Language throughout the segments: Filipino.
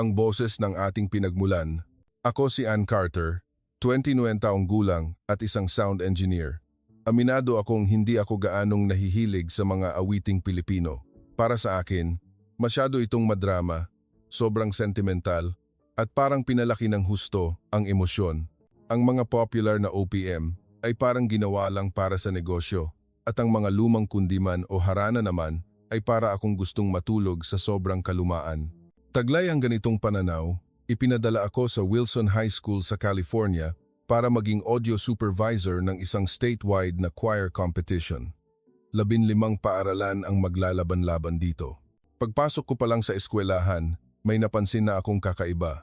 ang boses ng ating pinagmulan. Ako si Ann Carter, 29 taong gulang at isang sound engineer. Aminado akong hindi ako gaanong nahihilig sa mga awiting Pilipino. Para sa akin, masyado itong madrama, sobrang sentimental, at parang pinalaki ng husto ang emosyon. Ang mga popular na OPM ay parang ginawa lang para sa negosyo, at ang mga lumang kundiman o harana naman ay para akong gustong matulog sa sobrang kalumaan. Taglay ang ganitong pananaw, ipinadala ako sa Wilson High School sa California para maging audio supervisor ng isang statewide na choir competition. 15 paaralan ang maglalaban-laban dito. Pagpasok ko pa lang sa eskwelahan, may napansin na akong kakaiba.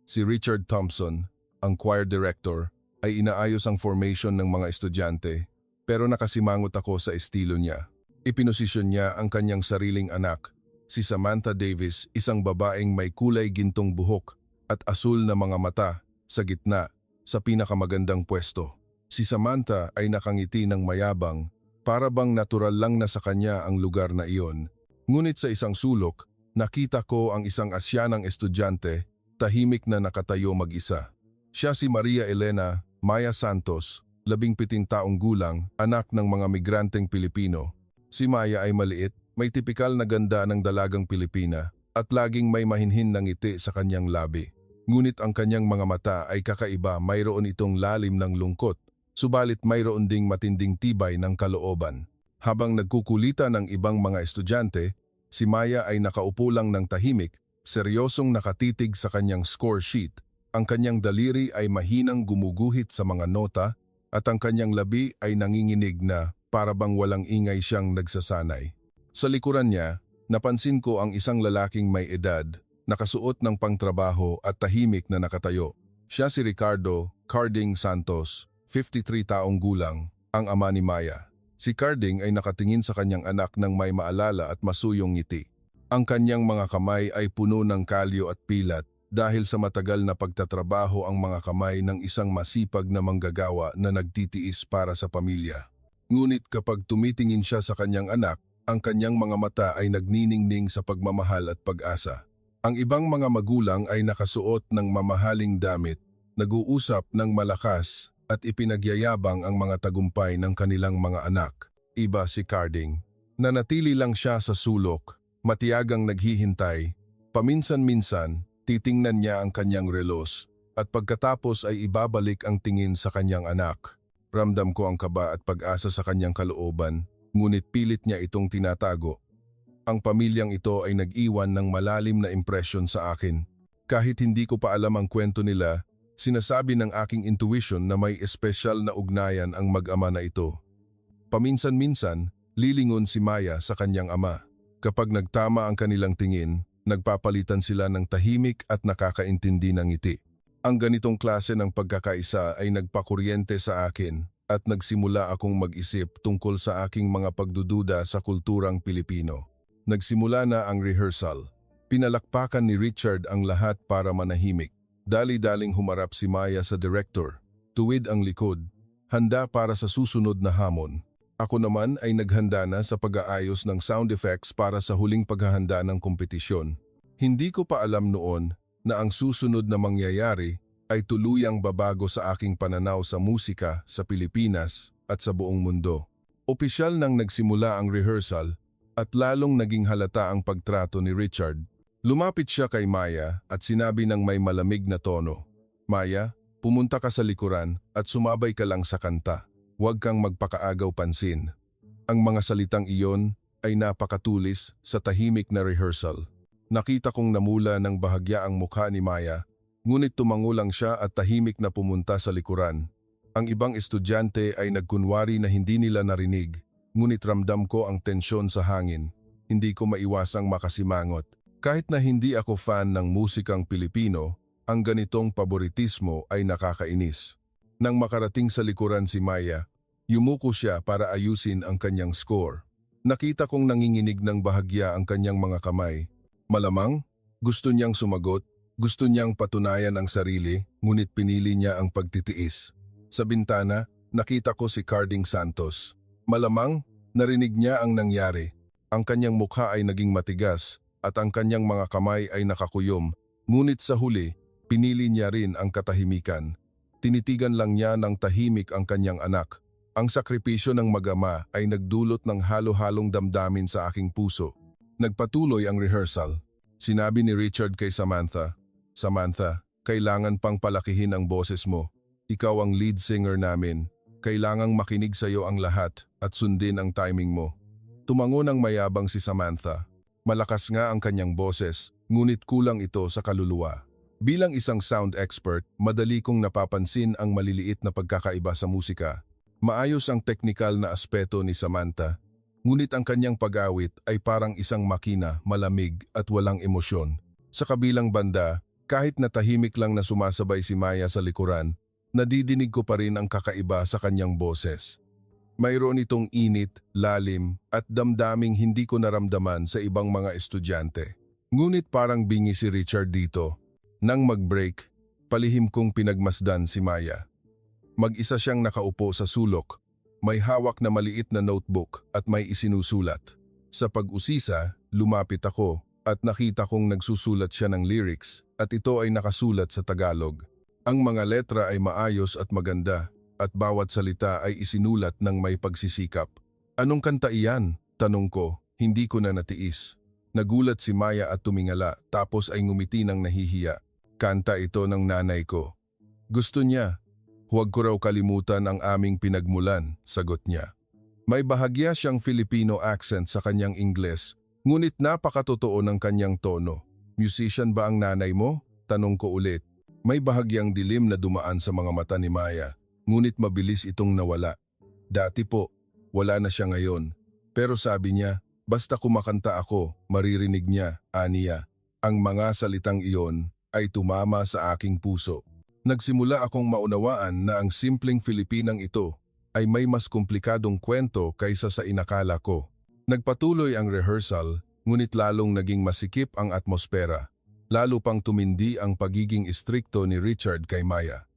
Si Richard Thompson, ang choir director, ay inaayos ang formation ng mga estudyante, pero nakasimangot ako sa estilo niya. Ipinosisyon niya ang kanyang sariling anak, si Samantha Davis, isang babaeng may kulay gintong buhok at asul na mga mata, sa gitna, sa pinakamagandang pwesto. Si Samantha ay nakangiti ng mayabang, para bang natural lang na sa kanya ang lugar na iyon. Ngunit sa isang sulok, nakita ko ang isang Asyanang estudyante, tahimik na nakatayo mag-isa. Siya si Maria Elena Maya Santos, 17 taong gulang, anak ng mga migranteng Pilipino. Si Maya ay maliit, may tipikal na ganda ng dalagang Pilipina at laging may mahinhin na ngiti sa kanyang labi. Ngunit ang kanyang mga mata ay kakaiba, mayroon itong lalim ng lungkot, subalit mayroon ding matinding tibay ng kalooban. Habang nagkukulita ng ibang mga estudyante, si Maya ay nakaupo lang ng tahimik, seryosong nakatitig sa kanyang score sheet. Ang kanyang daliri ay mahinang gumuguhit sa mga nota at ang kanyang labi ay nanginginig na para bang walang ingay siyang nagsasanay. Sa likuran niya, napansin ko ang isang lalaking may edad, nakasuot ng pangtrabaho at tahimik na nakatayo. Siya si Ricardo Carding Santos, 53 taong gulang, ang ama ni Maya. Si Carding ay nakatingin sa kanyang anak ng may maalala at masuyong ngiti. Ang kanyang mga kamay ay puno ng kalyo at pilat dahil sa matagal na pagtatrabaho ang mga kamay ng isang masipag na manggagawa na nagtitiis para sa pamilya. Ngunit kapag tumitingin siya sa kanyang anak, ang kanyang mga mata ay nagniningning sa pagmamahal at pag-asa. Ang ibang mga magulang ay nakasuot ng mamahaling damit, nag-uusap ng malakas at ipinagyayabang ang mga tagumpay ng kanilang mga anak. Iba si Carding. Nanatili lang siya sa sulok, matiyagang naghihintay. Paminsan-minsan, titingnan niya ang kanyang relos at pagkatapos ay ibabalik ang tingin sa kanyang anak. Ramdam ko ang kaba at pag-asa sa kanyang kalooban, ngunit pilit niya itong tinatago. Ang pamilyang ito ay nag-iwan ng malalim na impresyon sa akin. Kahit hindi ko pa alam ang kwento nila, sinasabi ng aking intuition na may espesyal na ugnayan ang mag-ama na ito. Paminsan-minsan, lilingon si Maya sa kanyang ama. Kapag nagtama ang kanilang tingin, nagpapalitan sila ng tahimik at nakakaintindi ng ngiti. Ang ganitong klase ng pagkakaisa ay nagpakuryente sa akin at nagsimula akong mag-isip tungkol sa aking mga pagdududa sa kulturang Pilipino. Nagsimula na ang rehearsal. Pinalakpakan ni Richard ang lahat para manahimik. Dali-daling humarap si Maya sa director. Tuwid ang likod, handa para sa susunod na hamon. Ako naman ay naghanda na sa pag-aayos ng sound effects para sa huling paghahanda ng kompetisyon. Hindi ko pa alam noon na ang susunod na mangyayari ay tuluyang babago sa aking pananaw sa musika sa Pilipinas at sa buong mundo. Opisyal nang nagsimula ang rehearsal at lalong naging halata ang pagtrato ni Richard. Lumapit siya kay Maya at sinabi ng may malamig na tono, "Maya, pumunta ka sa likuran at sumabay ka lang sa kanta. Huwag kang magpakaagaw pansin." Ang mga salitang iyon ay napakatulis sa tahimik na rehearsal. Nakita kong namula ng bahagya ang mukha ni Maya, ngunit tumango lang siya at tahimik na pumunta sa likuran. Ang ibang estudyante ay nagkunwari na hindi nila narinig, ngunit ramdam ko ang tensyon sa hangin. Hindi ko maiwasang makasimangot. Kahit na hindi ako fan ng musikang Pilipino, ang ganitong paboritismo ay nakakainis. Nang makarating sa likuran si Maya, yumuko siya para ayusin ang kanyang score. Nakita kong nanginginig ng bahagya ang kanyang mga kamay. Malamang, gusto niyang sumagot, gusto niyang patunayan ang sarili, ngunit pinili niya ang pagtitiis. Sa bintana, nakita ko si Carding Santos. Malamang, narinig niya ang nangyari. Ang kanyang mukha ay naging matigas at ang kanyang mga kamay ay nakakuyom, Ngunit sa huli, pinili niya rin ang katahimikan. Tinitigan lang niya ng tahimik ang kanyang anak. Ang sakripisyo ng mag-ama ay nagdulot ng halo-halong damdamin sa aking puso. Nagpatuloy ang rehearsal. Sinabi ni Richard kay Samantha, "Samantha, kailangan pang palakihin ang boses mo. Ikaw ang lead singer namin. Kailangang makinig sa iyo ang lahat at sundin ang timing mo." Tumango ng mayabang si Samantha. Malakas nga ang kanyang boses, ngunit kulang ito sa kaluluwa. Bilang isang sound expert, madali kong napapansin ang maliliit na pagkakaiba sa musika. Maayos ang teknikal na aspeto ni Samantha, ngunit ang kanyang pag-awit ay parang isang makina, malamig at walang emosyon. Sa kabilang banda, kahit na tahimik lang na sumasabay si Maya sa likuran, nadidinig ko pa rin ang kakaiba sa kanyang boses. Mayroon itong init, lalim at damdaming hindi ko naramdaman sa ibang mga estudyante. Ngunit parang bingi si Richard dito. Nang mag-break, palihim kong pinagmasdan si Maya. Mag-isa siyang nakaupo sa sulok. May hawak na maliit na notebook at may isinusulat. Sa pag-usisa, lumapit ako at nakita kong nagsusulat siya ng lyrics at ito ay nakasulat sa Tagalog. Ang mga letra ay maayos at maganda at bawat salita ay isinulat ng may pagsisikap. "Anong kanta iyan?" tanong ko, hindi ko na natiis. Nagulat si Maya at tumingala tapos ay ngumiti ng nahihiya. "Kanta ito ng nanay ko. Gusto niya. Huwag ko raw kalimutan ang aming pinagmulan," sagot niya. May bahagya siyang Filipino accent sa kanyang Ingles, ngunit napakatotoo ng kanyang tono. "Musician ba ang nanay mo?" tanong ko ulit. May bahagyang dilim na dumaan sa mga mata ni Maya, ngunit mabilis itong nawala. "Dati po, wala na siya ngayon. Pero sabi niya, basta kumakanta ako, maririnig niya," aniya. Ang mga salitang iyon ay tumama sa aking puso. Nagsimula akong maunawaan na ang simpleng Filipinang ito ay may mas komplikadong kwento kaysa sa inakala ko. Nagpatuloy ang rehearsal, ngunit lalong naging masikip ang atmosfera. Lalo pang tumindi ang pagiging istrikto ni Richard kay Maya.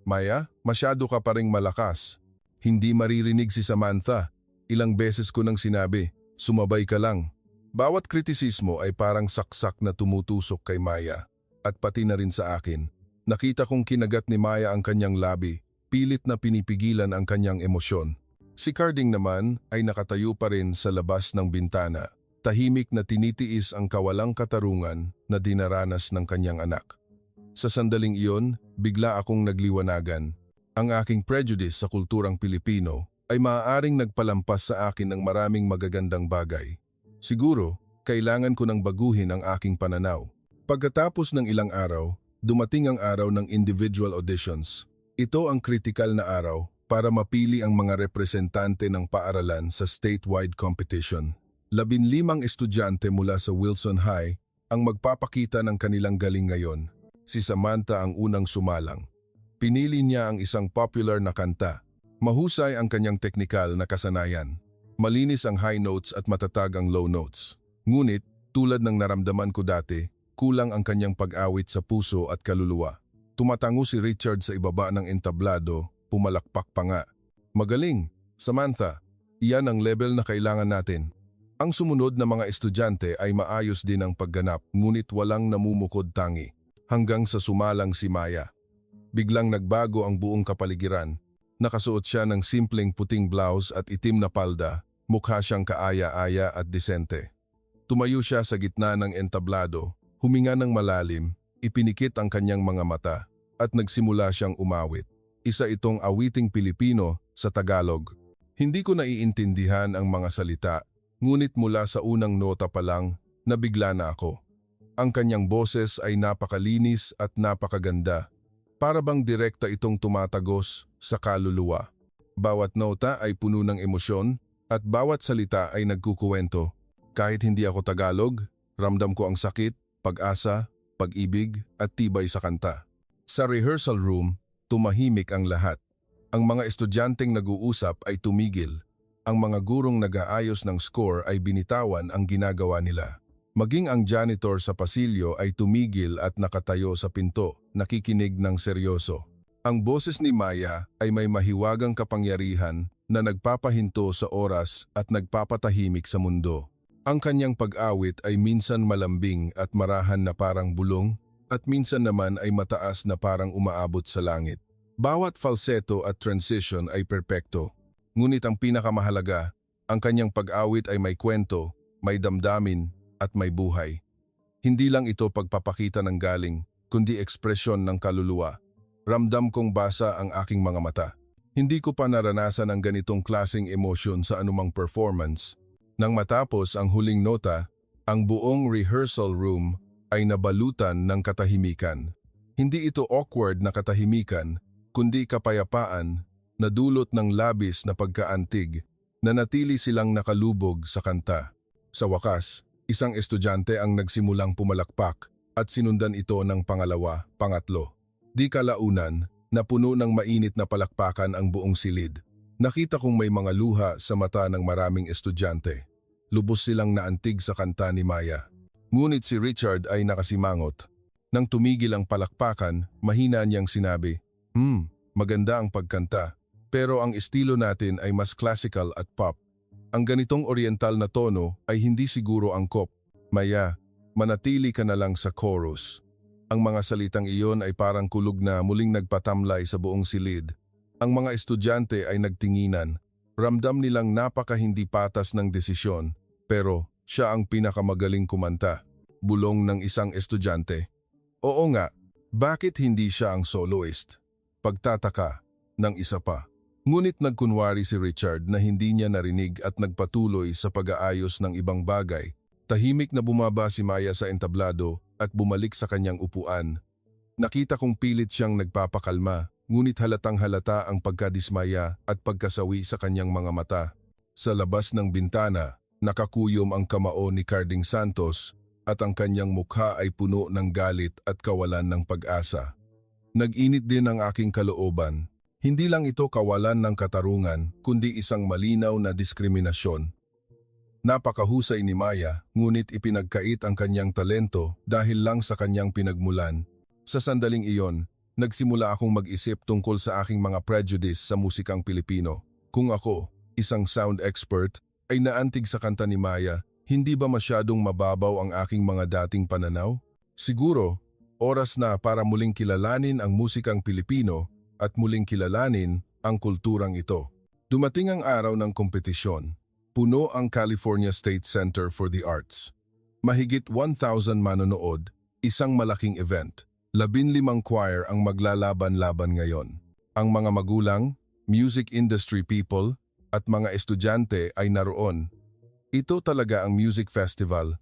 "Maya, masyado ka pa ring malakas." Hindi maririnig si Samantha. Ilang beses ko nang sinabi, "Sumabay ka lang." Bawat kritisismo ay parang saksak na tumutusok kay Maya, at pati na rin sa akin. Nakita kong kinagat ni Maya ang kanyang labi, pilit na pinipigilan ang kanyang emosyon. Si Carding naman ay nakatayo pa rin sa labas ng bintana, tahimik na tinitiis ang kawalang katarungan na dinaranas ng kanyang anak. Sa sandaling iyon, bigla akong nagliwanagan. Ang aking prejudice sa kulturang Pilipino ay maaaring nagpalampas sa akin ng maraming magagandang bagay. Siguro, kailangan ko nang baguhin ang aking pananaw. Pagkatapos ng ilang araw, dumating ang araw ng individual auditions. Ito ang kritikal na araw para mapili ang mga representante ng paaralan sa statewide competition. 15 estudyante mula sa Wilson High ang magpapakita ng kanilang galing ngayon. Si Samantha ang unang sumalang. Pinili niya ang isang popular na kanta. Mahusay ang kanyang teknikal na kasanayan. Malinis ang high notes at matatag ang low notes. Ngunit, tulad ng naramdaman ko dati, kulang ang kanyang pag-awit sa puso at kaluluwa. Tumatango si Richard sa ibaba ng entablado, pumalakpak pa nga. "Magaling, Samantha. Iyan ang level na kailangan natin." Ang sumunod na mga estudyante ay maayos din ang pagganap, ngunit walang namumukod tangi. Hanggang sa sumalang si Maya. Biglang nagbago ang buong kapaligiran. Nakasuot siya ng simpleng puting blouse at itim na palda, mukha siyang kaaya-aya at disente. Tumayo siya sa gitna ng entablado, huminga ng malalim, ipinikit ang kanyang mga mata, at nagsimula siyang umawit. Isa itong awiting Pilipino sa Tagalog. Hindi ko naiintindihan ang mga salita, ngunit mula sa unang nota pa lang, nabigla na ako. Ang kanyang boses ay napakalinis at napakaganda. Para bang direkta itong tumatagos sa kaluluwa. Bawat nota ay puno ng emosyon at bawat salita ay nagkukuwento. Kahit hindi ako Tagalog, ramdam ko ang sakit, pag-asa, pag-ibig at tibay sa kanta. Sa rehearsal room, tumahimik ang lahat. Ang mga estudyanteng nag-uusap ay tumigil. Ang mga gurong nag-aayos ng score ay binitawan ang ginagawa nila. Maging ang janitor sa pasilyo ay tumigil at nakatayo sa pinto, nakikinig ng seryoso. Ang boses ni Maya ay may mahiwagang kapangyarihan na nagpapahinto sa oras at nagpapatahimik sa mundo. Ang kanyang pag-awit ay minsan malambing at marahan na parang bulong, at minsan naman ay mataas na parang umaabot sa langit. Bawat falsetto at transition ay perpekto. Ngunit ang pinakamahalaga, ang kanyang pag-awit ay may kwento, may damdamin, at may buhay. Hindi lang ito pagpapakita ng galing, kundi ekspresyon ng kaluluwa. Ramdam kong basa ang aking mga mata. Hindi ko pa naranasan ang ganitong klaseng emosyon sa anumang performance. Nang matapos ang huling nota, ang buong rehearsal room ay nabalutan ng katahimikan. Hindi ito awkward na katahimikan, kundi kapayapaan na dulot ng labis na pagkaantig na natili silang nakalubog sa kanta. Sa wakas, isang estudyante ang nagsimulang pumalakpak at sinundan ito ng pangalawa, pangatlo. Di kalaunan, napuno ng mainit na palakpakan ang buong silid. Nakita kong may mga luha sa mata ng maraming estudyante. Lubos silang naantig sa kanta ni Maya. Ngunit si Richard ay nakasimangot. Nang tumigil ang palakpakan, mahina niyang sinabi, maganda ang pagkanta, pero ang estilo natin ay mas classical at pop. Ang ganitong oriental na tono ay hindi siguro angkop. Maya, manatili ka na lang sa chorus. Ang mga salitang iyon ay parang kulog na muling nagpatamlay sa buong silid. Ang mga estudyante ay nagtinginan. Ramdam nilang napaka hindi patas ng desisyon, pero siya ang pinakamagaling kumanta. Bulong ng isang estudyante. Oo nga, bakit hindi siya ang soloist? Pagtataka ng isa pa. Ngunit nagkunwari si Richard na hindi niya narinig at nagpatuloy sa pag-aayos ng ibang bagay. Tahimik na bumaba si Maya sa entablado at bumalik sa kanyang upuan. Nakita kong pilit siyang nagpapakalma, ngunit halatang halata ang pagkadismaya at pagkasawi sa kanyang mga mata. Sa labas ng bintana, nakakuyom ang kamao ni Carding Santos at ang kanyang mukha ay puno ng galit at kawalan ng pag-asa. Nag-init din ang aking kalooban. Hindi lang ito kawalan ng katarungan, kundi isang malinaw na diskriminasyon. Napakahusay ni Maya, ngunit ipinagkait ang kanyang talento dahil lang sa kanyang pinagmulan. Sa sandaling iyon, nagsimula akong mag-isip tungkol sa aking mga prejudice sa musikang Pilipino. Kung ako, isang sound expert, ay naantig sa kanta ni Maya, hindi ba masyadong mababaw ang aking mga dating pananaw? Siguro, oras na para muling kilalanin ang musikang Pilipino at muling kilalanin ang kulturang ito. Dumating ang araw ng kompetisyon. Puno ang California State Center for the Arts. Mahigit 1,000 manonood, isang malaking event. 15 choir ang maglalaban-laban ngayon. Ang mga magulang, music industry people, at mga estudyante ay naroon. Ito talaga ang music festival.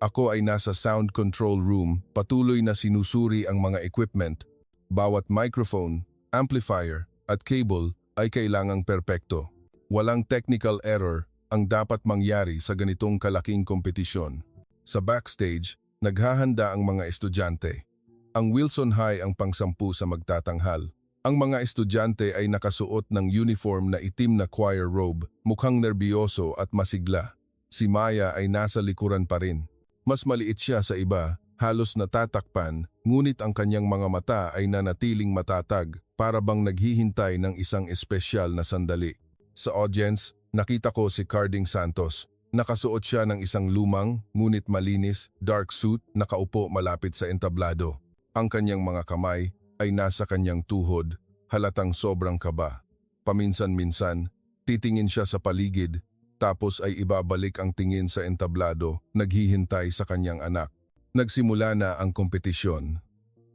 Ako ay nasa sound control room, patuloy na sinusuri ang mga equipment. Bawat microphone, amplifier, at cable ay kailangang perpekto. Walang technical error ang dapat mangyari sa ganitong kalaking kompetisyon. Sa backstage, naghahanda ang mga estudyante. Ang Wilson High ang pangsampu sa magtatanghal. Ang mga estudyante ay nakasuot ng uniform na itim na choir robe, mukhang nerbiyoso at masigla. Si Maya ay nasa likuran pa rin. Mas maliit siya sa iba, halos natatakpan, ngunit ang kanyang mga mata ay nanatiling matatag, para bang naghihintay ng isang espesyal na sandali. Sa audience, nakita ko si Carding Santos. Nakasuot siya ng isang lumang, ngunit malinis, dark suit, nakaupo malapit sa entablado. Ang kanyang mga kamay ay nasa kanyang tuhod, halatang sobrang kaba. Paminsan-minsan, titingin siya sa paligid, tapos ay ibabalik ang tingin sa entablado, naghihintay sa kanyang anak. Nagsimula na ang kompetisyon.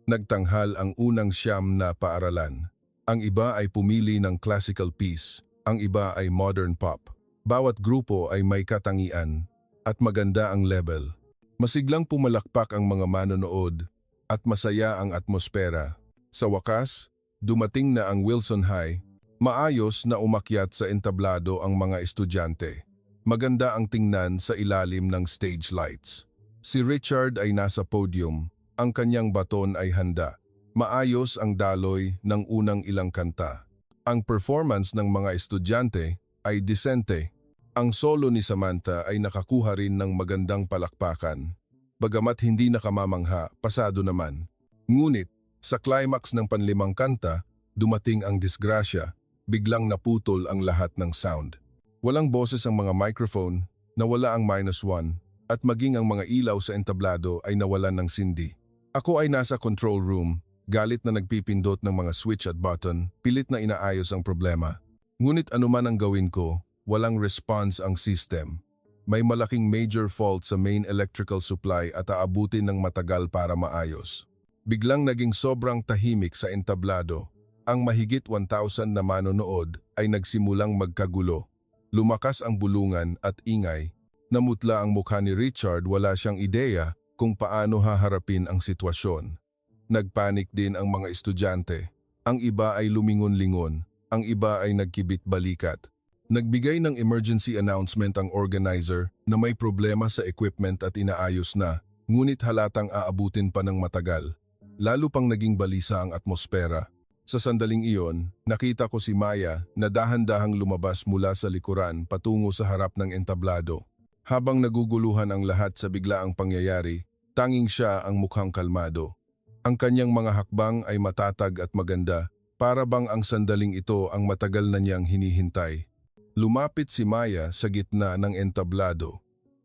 Nagtanghal ang unang 9 na paaralan. Ang iba ay pumili ng classical piece. Ang iba ay modern pop. Bawat grupo ay may katangian at maganda ang level. Masiglang pumalakpak ang mga manonood at masaya ang atmosfera. Sa wakas, dumating na ang Wilson High. Maayos na umakyat sa entablado ang mga estudyante. Maganda ang tingnan sa ilalim ng stage lights. Si Richard ay nasa podium. Ang kanyang baton ay handa. Maayos ang daloy ng unang ilang kanta. Ang performance ng mga estudyante ay disente. Ang solo ni Samantha ay nakakuha rin ng magandang palakpakan. Bagamat hindi nakamamangha, pasado naman. Ngunit, sa climax ng panlimang kanta, dumating ang disgrasya. Biglang naputol ang lahat ng sound. Walang boses ang mga microphone, nawala ang -1, at maging ang mga ilaw sa entablado ay nawalan ng sindi. Ako ay nasa control room, galit na nagpipindot ng mga switch at button, pilit na inaayos ang problema. Ngunit anuman ang gawin ko, walang response ang system. May malaking major fault sa main electrical supply at aabutin ng matagal para maayos. Biglang naging sobrang tahimik sa entablado. Ang mahigit 1,000 na manonood ay nagsimulang magkagulo. Lumakas ang bulungan at ingay. Namutla ang mukha ni Richard, wala siyang ideya kung paano haharapin ang sitwasyon. Nagpanik din ang mga estudyante. Ang iba ay lumingon-lingon, ang iba ay nagkibit-balikat. Nagbigay ng emergency announcement ang organizer na may problema sa equipment at inaayos na, ngunit halatang aabutin pa ng matagal. Lalo pang naging balisa ang atmosfera. Sa sandaling iyon, nakita ko si Maya na dahan-dahang lumabas mula sa likuran patungo sa harap ng entablado. Habang naguguluhan ang lahat sa biglaang pangyayari, tanging siya ang mukhang kalmado. Ang kanyang mga hakbang ay matatag at maganda, para bang ang sandaling ito ang matagal na niyang hinihintay. Lumapit si Maya sa gitna ng entablado.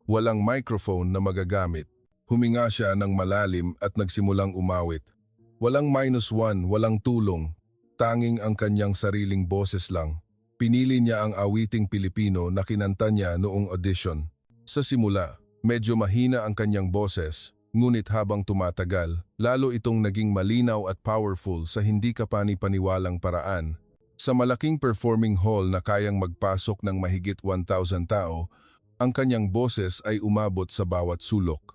Walang microphone na magagamit. Huminga siya ng malalim at nagsimulang umawit. Walang -1, walang tulong. Tanging ang kanyang sariling boses lang. Pinili niya ang awiting Pilipino na kinanta niya noong audition. Sa simula, medyo mahina ang kanyang boses, ngunit habang tumatagal, lalo itong naging malinaw at powerful sa hindi kapani-paniwalang paraan. Sa malaking performing hall na kayang magpasok ng mahigit 1,000 tao, ang kanyang boses ay umabot sa bawat sulok.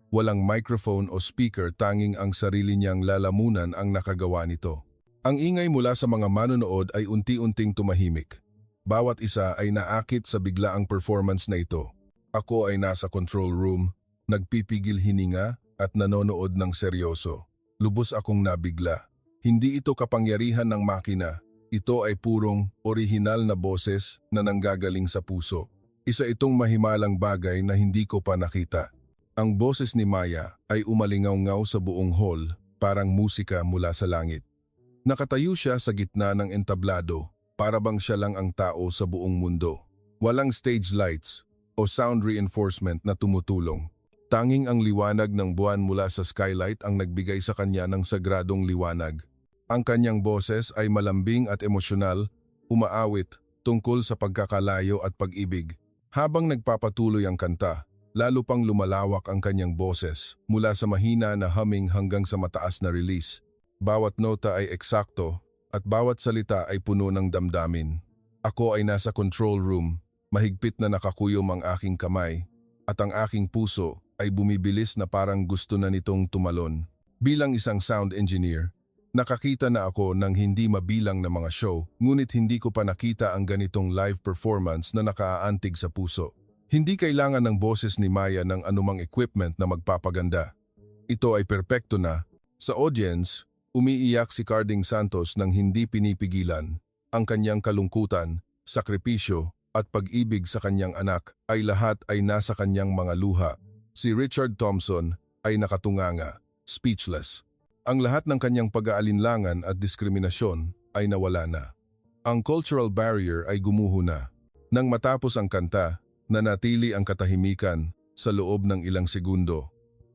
Walang microphone o speaker, tanging ang sarili niyang lalamunan ang nakagawa nito. Ang ingay mula sa mga manonood ay unti-unting tumahimik. Bawat isa ay naakit sa biglaang performance na ito. Ako ay nasa control room, nagpipigil hininga at nanonood ng seryoso. Lubos akong nabigla. Hindi ito kapangyarihan ng makina. Ito ay purong, orihinal na boses na nanggagaling sa puso. Isa itong mahimalang bagay na hindi ko pa nakita. Ang boses ni Maya ay umalingaw-ngaw sa buong hall, parang musika mula sa langit. Nakatayo siya sa gitna ng entablado, para bang siya lang ang tao sa buong mundo. Walang stage lights o sound reinforcement na tumutulong. Tanging ang liwanag ng buwan mula sa skylight ang nagbigay sa kanya ng sagradong liwanag. Ang kanyang boses ay malambing at emosyonal, umaawit tungkol sa pagkakalayo at pag-ibig. Habang nagpapatuloy ang kanta, lalo pang lumalawak ang kanyang boses mula sa mahina na humming hanggang sa mataas na release. Bawat nota ay eksakto at bawat salita ay puno ng damdamin. Ako ay nasa control room, mahigpit na nakakuyom ang aking kamay at ang aking puso ay bumibilis na parang gusto na nitong tumalon. Bilang isang sound engineer, nakakita na ako ng hindi mabilang na mga show, ngunit hindi ko pa nakita ang ganitong live performance na nakaaantig sa puso. Hindi kailangan ng boses ni Maya ng anumang equipment na magpapaganda. Ito ay perpekto na. Sa audience, umiiyak si Carding Santos nang hindi pinipigilan. Ang kanyang kalungkutan, sakripisyo, at pag-ibig sa kanyang anak ay lahat ay nasa kanyang mga luha. Si Richard Thompson ay nakatunganga, speechless. Ang lahat ng kanyang pag-aalinlangan at diskriminasyon ay nawala na. Ang cultural barrier ay gumuho na. Nang matapos ang kanta, nanatili ang katahimikan sa loob ng ilang segundo.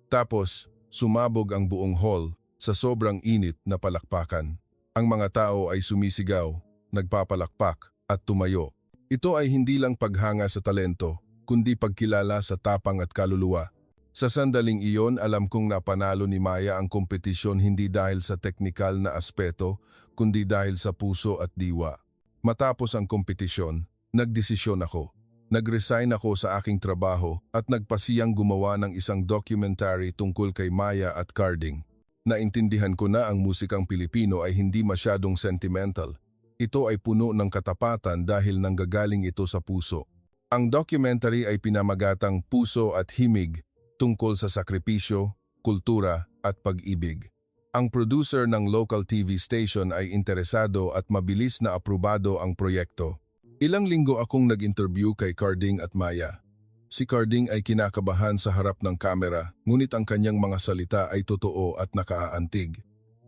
Tapos, sumabog ang buong hall sa sobrang init na palakpakan. Ang mga tao ay sumisigaw, nagpapalakpak at tumayo. Ito ay hindi lang paghanga sa talento, kundi pagkilala sa tapang at kaluluwa. Sa sandaling iyon, alam kong napanalo ni Maya ang kompetisyon hindi dahil sa teknikal na aspeto, kundi dahil sa puso at diwa. Matapos ang kompetisyon, nagdesisyon ako. Nag-resign ako sa aking trabaho at nagpasiyang gumawa ng isang documentary tungkol kay Maya at Carding. Naintindihan ko na ang musikang Pilipino ay hindi masyadong sentimental. Ito ay puno ng katapatan dahil nanggagaling ito sa puso. Ang documentary ay pinamagatang Puso at Himig, tungkol sa sakripisyo, kultura at pag-ibig. Ang producer ng local TV station ay interesado at mabilis na aprobado ang proyekto. Ilang linggo akong nag-interview kay Carding at Maya. Si Carding ay kinakabahan sa harap ng kamera, ngunit ang kanyang mga salita ay totoo at nakaaantig.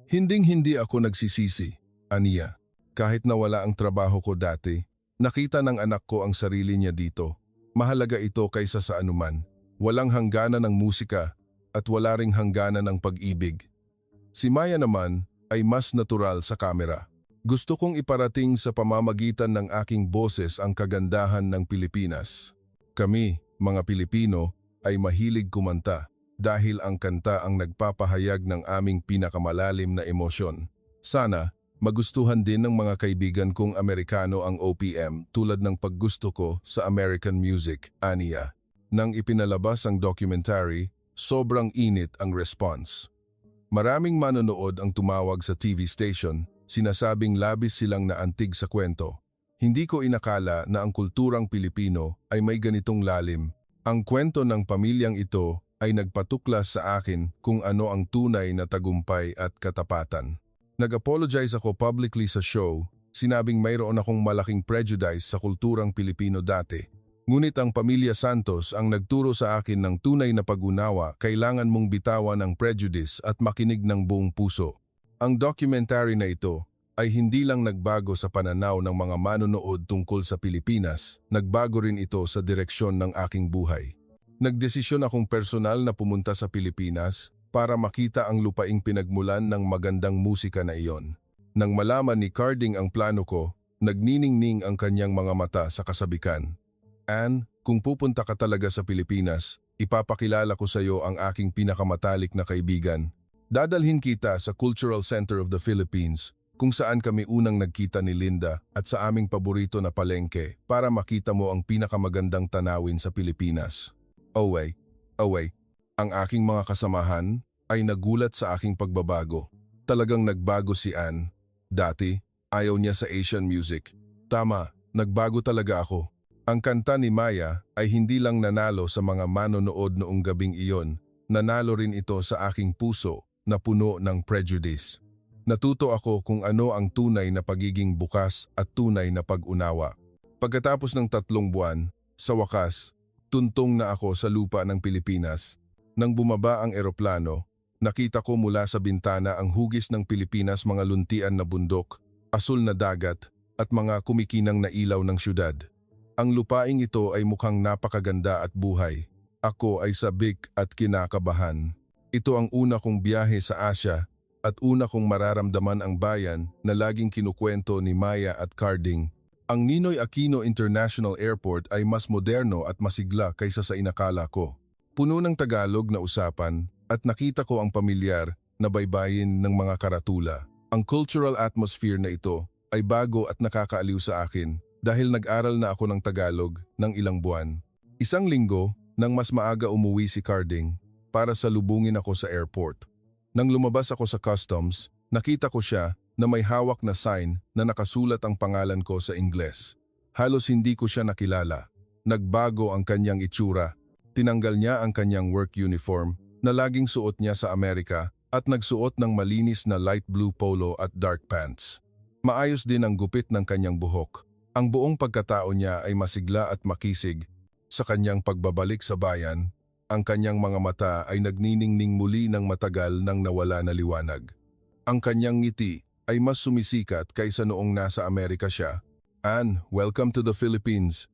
Hinding-hindi ako nagsisisi, aniya. Kahit nawala ang trabaho ko dati, nakita ng anak ko ang sarili niya dito. Mahalaga ito kaysa sa anuman. Walang hangganan ng musika, at wala ring hangganan ang pag-ibig. Si Maya naman ay mas natural sa kamera. Gusto kong iparating sa pamamagitan ng aking boses ang kagandahan ng Pilipinas. Kami, mga Pilipino, ay mahilig kumanta dahil ang kanta ang nagpapahayag ng aming pinakamalalim na emosyon. Sana, magustuhan din ng mga kaibigan kong Amerikano ang OPM tulad ng paggusto ko sa American music, aniya. Nang ipinalabas ang documentary, sobrang init ang response. Maraming manonood ang tumawag sa TV station, sinasabing labis silang naantig sa kwento. Hindi ko inakala na ang kulturang Pilipino ay may ganitong lalim. Ang kwento ng pamilyang ito ay nagpatuklas sa akin kung ano ang tunay na tagumpay at katapatan. Nag-apologize ako publicly sa show, sinabing mayroon akong malaking prejudice sa kulturang Pilipino dati. Ngunit ang Pamilya Santos ang nagturo sa akin ng tunay na pag-unawa, kailangan mong bitawan ang prejudice at makinig ng buong puso. Ang documentary na ito ay hindi lang nagbago sa pananaw ng mga manonood tungkol sa Pilipinas, nagbago rin ito sa direksyon ng aking buhay. Nagdesisyon akong personal na pumunta sa Pilipinas para makita ang lupaing pinagmulan ng magandang musika na iyon. Nang malaman ni Carding ang plano ko, nagniningning ang kanyang mga mata sa kasabikan. Ann, kung pupunta ka talaga sa Pilipinas, ipapakilala ko sa iyo ang aking pinakamatalik na kaibigan. Dadalhin kita sa Cultural Center of the Philippines, kung saan kami unang nagkita ni Linda at sa aming paborito na palengke para makita mo ang pinakamagandang tanawin sa Pilipinas. Away, ang aking mga kasamahan ay nagulat sa aking pagbabago. Talagang nagbago si Ann. Dati, ayaw niya sa Asian music. Tama, nagbago talaga ako. Ang kanta ni Maya ay hindi lang nanalo sa mga manonood noong gabing iyon, nanalo rin ito sa aking puso na puno ng prejudice. Natuto ako kung ano ang tunay na pagiging bukas at tunay na pag-unawa. Pagkatapos ng 3 buwan, sa wakas, tuntong na ako sa lupa ng Pilipinas. Nang bumaba ang eroplano, nakita ko mula sa bintana ang hugis ng Pilipinas, mga luntian na bundok, asul na dagat, at mga kumikinang na ilaw ng syudad. Ang lupaing ito ay mukhang napakaganda at buhay. Ako ay sabik at kinakabahan. Ito ang una kong biyahe sa Asia at una kong mararamdaman ang bayan na laging kinukwento ni Maya at Carding. Ang Ninoy Aquino International Airport ay mas moderno at masigla kaysa sa inakala ko. Puno ng Tagalog na usapan at nakita ko ang pamilyar na baybayin ng mga karatula. Ang cultural atmosphere na ito ay bago at nakakaaliw sa akin dahil nag-aral na ako ng Tagalog ng ilang buwan. Isang linggo nang mas maaga umuwi si Carding para salubungin ako sa airport. Nang lumabas ako sa customs, nakita ko siya na may hawak na sign na nakasulat ang pangalan ko sa Ingles. Halos hindi ko siya nakilala. Nagbago ang kanyang itsura. Tinanggal niya ang kanyang work uniform na laging suot niya sa Amerika at nagsuot ng malinis na light blue polo at dark pants. Maayos din ang gupit ng kanyang buhok. Ang buong pagkatao niya ay masigla at makisig. Sa kanyang pagbabalik sa bayan, ang kanyang mga mata ay nagniningning muli ng matagal nang nawala na liwanag. Ang kanyang ngiti ay mas sumisikat kaysa noong nasa Amerika siya. Ann, welcome to the Philippines,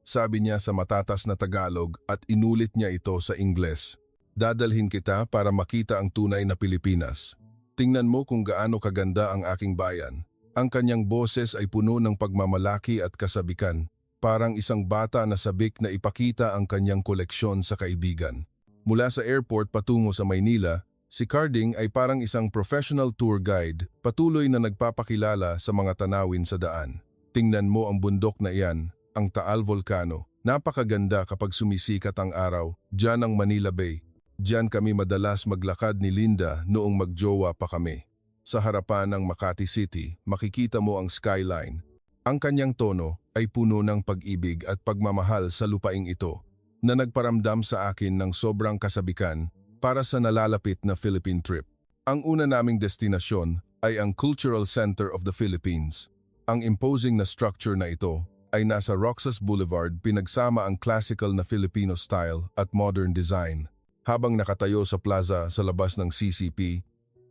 sabi niya sa matatas na Tagalog at inulit niya ito sa Ingles. Dadalhin kita para makita ang tunay na Pilipinas. Tingnan mo kung gaano kaganda ang aking bayan. Ang kanyang boses ay puno ng pagmamalaki at kasabikan. Parang isang bata na sabik na ipakita ang kanyang koleksyon sa kaibigan. Mula sa airport patungo sa Maynila, si Carding ay parang isang professional tour guide, patuloy na nagpapakilala sa mga tanawin sa daan. Tingnan mo ang bundok na iyan, ang Taal Volcano. Napakaganda kapag sumisikat ang araw, diyan ang Manila Bay. Diyan kami madalas maglakad ni Linda noong magjowa pa kami. Sa harapan ng Makati City, makikita mo ang skyline. Ang kanyang tono ay puno ng pag-ibig at pagmamahal sa lupaing ito na nagparamdam sa akin ng sobrang kasabikan para sa nalalapit na Philippine trip. Ang una naming destinasyon ay ang Cultural Center of the Philippines. Ang imposing na structure na ito ay nasa Roxas Boulevard, pinagsama ang classical na Filipino style at modern design. Habang nakatayo sa plaza sa labas ng CCP,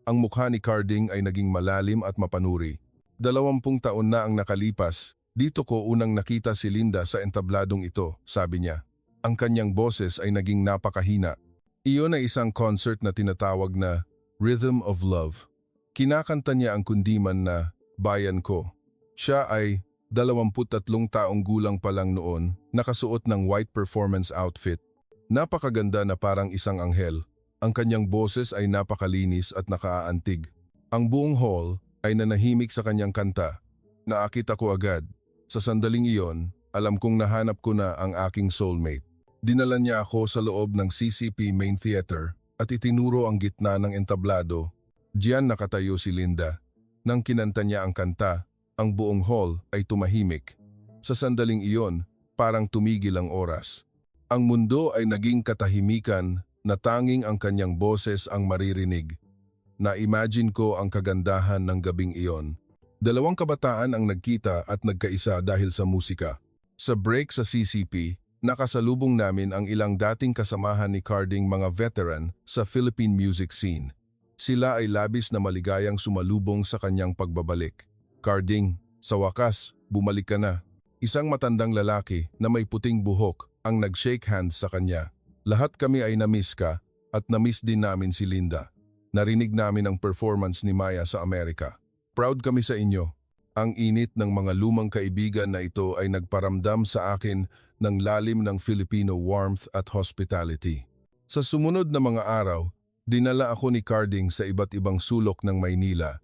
ang mukha ni Carding ay naging malalim at mapanuri. 20 taon na ang nakalipas, dito ko unang nakita si Linda sa entabladong ito, sabi niya. Ang kanyang boses ay naging napakahina. Iyon ay isang concert na tinatawag na Rhythm of Love. Kinakanta niya ang kundiman na Bayan Ko. Siya ay 23 taong gulang pa lang noon, nakasuot ng white performance outfit. Napakaganda na parang isang anghel. Ang kanyang boses ay napakalinis at nakaaantig. Ang buong hall ay nanahimik sa kanyang kanta. Naakit ako agad. Sa sandaling iyon, alam kong nahanap ko na ang aking soulmate. Dinala niya ako sa loob ng CCP Main Theater at itinuro ang gitna ng entablado. Diyan nakatayo si Linda. Nang kinanta niya ang kanta, ang buong hall ay tumahimik. Sa sandaling iyon, parang tumigil ang oras. Ang mundo ay naging katahimikan na tanging ang kanyang boses ang maririnig. Na-imagine ko ang kagandahan ng gabing iyon. 2 kabataan ang nagkita at nagkaisa dahil sa musika. Sa break sa CCP, nakasalubong namin ang ilang dating kasamahan ni Carding, mga veteran sa Philippine music scene. Sila ay labis na maligayang sumalubong sa kanyang pagbabalik. Carding, sa wakas, bumalik ka na. Isang matandang lalaki na may puting buhok ang nag-shake hands sa kanya. Lahat kami ay na-miss ka at na-miss din namin si Linda. Narinig namin ang performance ni Maya sa Amerika. Proud kami sa inyo. Ang init ng mga lumang kaibigan na ito ay nagparamdam sa akin ng lalim ng Filipino warmth at hospitality. Sa sumunod na mga araw, dinala ako ni Carding sa iba't ibang sulok ng Maynila.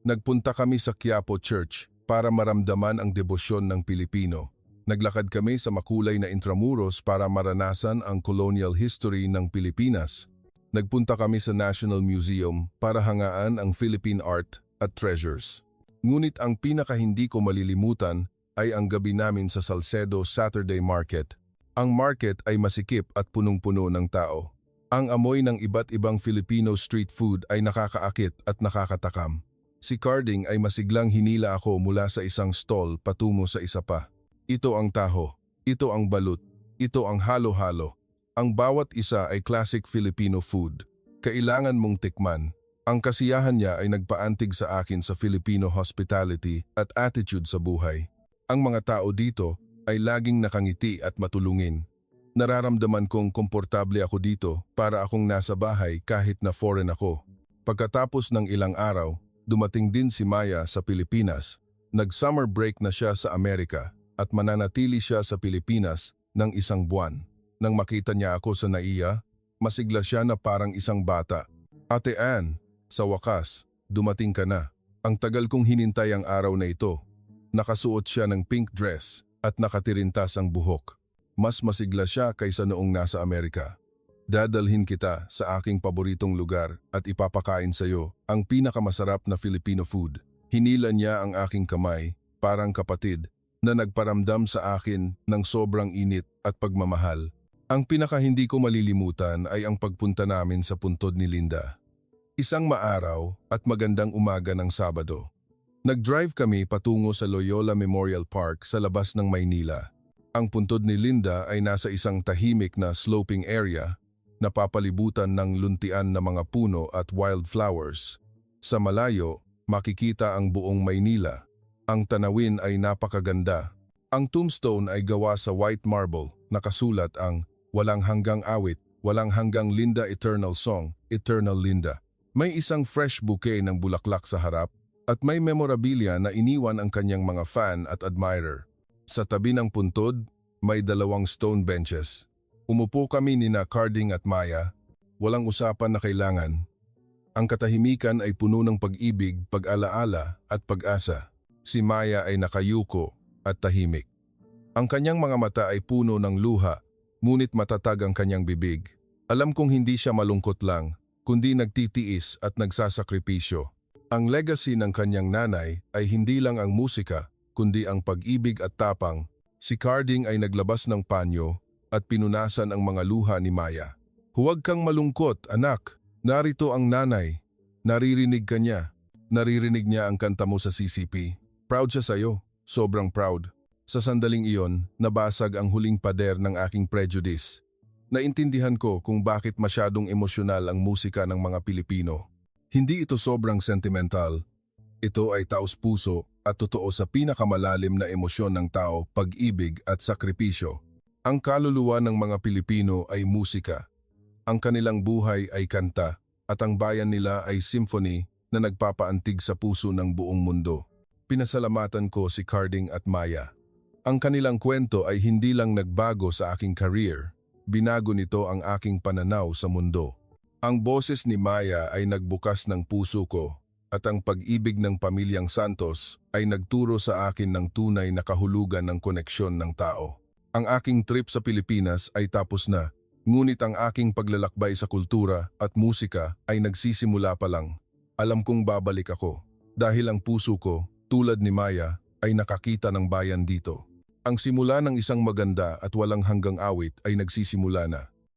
Nagpunta kami sa Quiapo Church para maramdaman ang debosyon ng Pilipino. Naglakad kami sa makulay na intramuros para maranasan ang colonial history ng Pilipinas. Nagpunta kami sa National Museum para hangaan ang Philippine art at treasures. Ngunit ang pinaka-hindi ko malilimutan ay ang gabi namin sa Salcedo Saturday Market. Ang market ay masikip at punong-puno ng tao. Ang amoy ng iba't ibang Filipino street food ay nakakaakit at nakakatakam. Si Carding ay masiglang hinila ako mula sa isang stall patungo sa isa pa. Ito ang taho, ito ang balut, ito ang halo-halo. Ang bawat isa ay classic Filipino food. Kailangan mong tikman. Ang kasiyahan niya ay nagpaantig sa akin sa Filipino hospitality at attitude sa buhay. Ang mga tao dito ay laging nakangiti at matulungin. Nararamdaman kong komportable ako dito para akong nasa bahay kahit na foreign ako. Pagkatapos ng ilang araw, dumating din si Maya sa Pilipinas. Nag-summer break na siya sa Amerika at mananatili siya sa Pilipinas ng 1 buwan. Nang makita niya ako sa NAIA, masigla siya na parang isang bata. Ate Ann, sa wakas, dumating ka na. Ang tagal kong hinintay ang araw na ito. Nakasuot siya ng pink dress at nakatirintas ang buhok. Mas masigla siya kaysa noong nasa Amerika. Dadalhin kita sa aking paboritong lugar at ipapakain sa iyo ang pinakamasarap na Filipino food. Hinila niya ang aking kamay, parang kapatid, na nagparamdam sa akin ng sobrang init at pagmamahal. Ang pinaka hindi ko malilimutan ay ang pagpunta namin sa puntod ni Linda. Isang maaraw at magandang umaga ng Sabado. Nag-drive kami patungo sa Loyola Memorial Park sa labas ng Maynila. Ang puntod ni Linda ay nasa isang tahimik na sloping area, napapalibutan ng luntian na mga puno at wildflowers. Sa malayo, makikita ang buong Maynila. Ang tanawin ay napakaganda. Ang tombstone ay gawa sa white marble, nakasulat ang "Walang hanggang awit, walang hanggang Linda Eternal Song, Eternal Linda." May isang fresh bouquet ng bulaklak sa harap at may memorabilia na iniwan ang kanyang mga fan at admirer. Sa tabi ng puntod, may 2 stone benches. Umupo kami nina Carding at Maya, walang usapan na kailangan. Ang katahimikan ay puno ng pag-ibig, pag-alaala at pag-asa. Si Maya ay nakayuko at tahimik. Ang kanyang mga mata ay puno ng luha, ngunit matatag ang kanyang bibig. Alam kong hindi siya malungkot lang, kundi nagtitiis at nagsasakripisyo. Ang legacy ng kanyang nanay ay hindi lang ang musika, kundi ang pag-ibig at tapang. Si Carding ay naglabas ng panyo at pinunasan ang mga luha ni Maya. "Huwag kang malungkot, anak. Narito ang nanay. Naririnig ka niya. Naririnig niya ang kanta mo sa CCP. Proud siya sa'yo. Sobrang proud." Sa sandaling iyon, nabasag ang huling pader ng aking prejudice. Naintindihan ko kung bakit masyadong emosyonal ang musika ng mga Pilipino. Hindi ito sobrang sentimental. Ito ay taos-puso at totoo sa pinakamalalim na emosyon ng tao, pag-ibig at sakripisyo. Ang kaluluwa ng mga Pilipino ay musika. Ang kanilang buhay ay kanta at ang bayan nila ay symphony na nagpapaantig sa puso ng buong mundo. Pinasalamatan ko si Carding at Maya. Ang kanilang kwento ay hindi lang nagbago sa aking career, binago nito ang aking pananaw sa mundo. Ang boses ni Maya ay nagbukas ng puso ko at ang pag-ibig ng pamilyang Santos ay nagturo sa akin ng tunay na kahulugan ng koneksyon ng tao. Ang aking trip sa Pilipinas ay tapos na, ngunit ang aking paglalakbay sa kultura at musika ay nagsisimula pa lang. Alam kong babalik ako dahil ang puso ko, tulad ni Maya, ay nakakita ng bayan dito. Ang simula ng isang maganda at walang hanggang awit ay nagsisimula na.